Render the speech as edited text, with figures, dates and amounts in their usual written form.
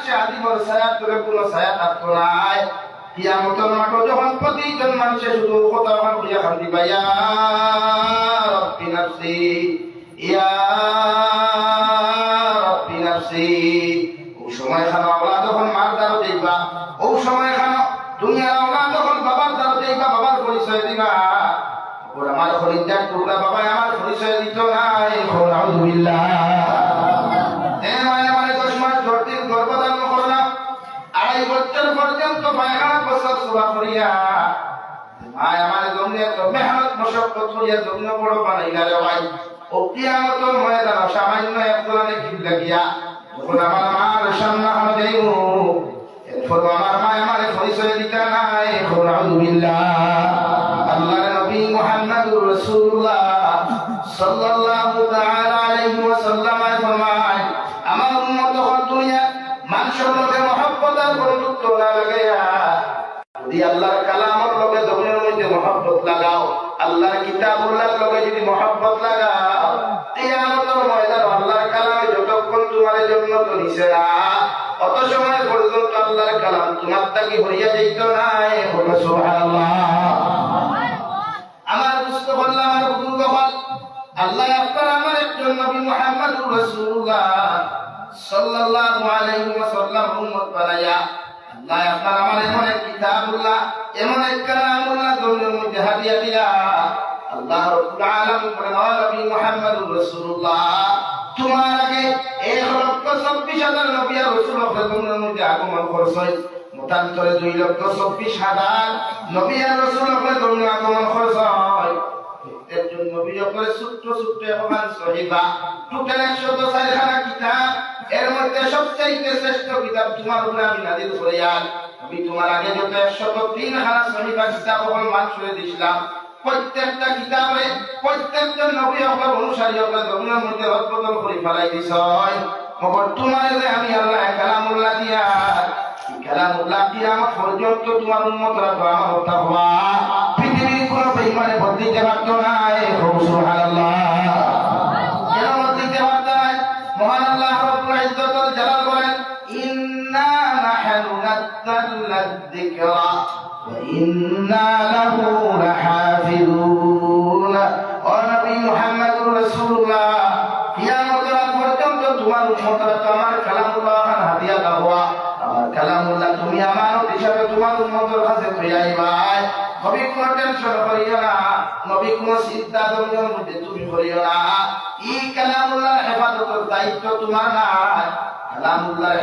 সে আদিবর ছায়া তোরে কোনো ছায়া থাকতো নাই। কিয়ামতের মাঠে যখন প্রতিজন মানুষের শুধু কথা হইয়া খান দিবা ইয়া রাব্বি নাফসি ইয়া রাব্বি নাফসি। ওই সময় খানো আওলা যখন মার দ্বারা দেখবা, ওই সময় খানো দুনিয়ার আওলা যখন বাবার দ্বারা দেখবা, বাবার পরিচয় দিবা। ওর আমার হরিদ্বার টুকরা বাবা আমার পরিচয় দিত নাই। আলহামদুলিল্লাহ। মানে 10 মাস 10 দিন গর্ভধারণ করলাম, 2.5 বছর পর্যন্ত পায়খানা প্রস্রাব সেবা করিয়া মায় আমার জমিনে তো মেহনত মশক্কত করিয়া জমিনে বড় বানাইলা রে ভাই। ও কিয়ামতের ময়দানে সামান্য একজনে কিবলা গিয়া যখন আমার মার সামনে আমি যাইব, এরপর আমার মা আমারে পরিচয় দিতা নাই। আলহামদুলিল্লাহ। আল্লাহর নবী মুহাম্মদুর রাসূলুল্লাহ সাল্লাল্লাহু তাআলা আলাইহি ওয়াসাল্লাম ফরমায়, আমার উম্মত হল দুনিয়া মানুষের লগে মহব্বত আর বন্ধুত্ব না লাগাইয়া যদি আল্লাহর কালামের লগে জমিনের মধ্যে মহব্বত লাগাও, আল্লাহর কিতাবুল্লাহর লগে যদি মহব্বত লাগাও, কিয়ামতের ময়দানে আল্লাহর কালামে যতক্ষণ তোমার জন্য তো নিছে না, অত সময় পর্যন্ত আল্লাহর কালাম তোমার তাকি হইয়া যাইতো নাই। সুবহানাল্লাহ। আমার দুস্থ বললাম আমার বুজুর্গ বল, আল্লাহ আপনার আমার একজন নবী মুহাম্মদুর রাসূলুল্লাহ সাল্লাল্লাহু আলাইহি ওয়াসাল্লাম উম্মত বানায়া আল্লাহ আপনার আমার এমন এক কিতাবুল্লাহ, এমন এক কালামুল্লাহ দুনিয়ার মধ্যে হাদিয়া দিলা। আল্লাহ রাব্বুল আলামিন বলেন, ও নবী মুহাম্মদুর রাসূলুল্লাহ, তোমার আগে 1,24,000 নবী আর রাসূল দুনিয়ার মধ্যে আগমন করছে। মতান্তরে 2,24,000 নবী আর রাসূল দুনিয়ার আগমন করছে। একজন নবী করে ছোট্ট ছোট্ট প্রমাণ সহিবা টোটাল 104 খানা কিতাব, এর মধ্যে সবচেয়ে শ্রেষ্ঠ কিতাব তোমার উপরে আমি নাযিল করিয়াল। আমি তোমার আগে যত 103 খানা সহিবা কিতাব প্রমাণ করে দিয়েছিলাম, প্রত্যেকটা কিতাবে প্রত্যেকজন নবী আপনার অনুসারী আপনার দুনিয়ার মধ্যে রদবদল করে ফেলাই দিছ। মগর তোমার আমি আল্লাহ কালামুল্লাহ দিয়া কালামুল্লাহ কিয়ামত পর্যন্ত তোমার উম্মতরা তো আমার হত্যা হওয়া পৃথিবীর কোন বেঈমানে বদলিতে পারতো না। সুবহানাল্লাহ। কেন বদলিতে পারতো না? মহান আল্লাহ রাব্বুল ইজ্জত ওয়াল জালাল বলেন, ইন্না নাহনু নাযালনা যিকরা ওয়া ইন্না লাহু লাহাফিজুন। ও নবী মুহাম্মদুর রাসূলুল্লাহ, কিয়ামতের আগ পর্যন্ত তোমার উম্মতরা তো আমার কালামুল্লাহ হাদিয়া দাওয়া, আমার কালামুল্লাহ তুমি আমানত হিসাবে তোমার উম্মতের কাছে পেয়ে আইবা। নবী কোনো টেনশন করিও না, নবী কোনো চিন্তা দুনিয়ার মধ্যে তুমি করিও না। এই কালামুল্লাহর হেফাজতের দায়িত্ব তোমার না। কালামুল্লাহ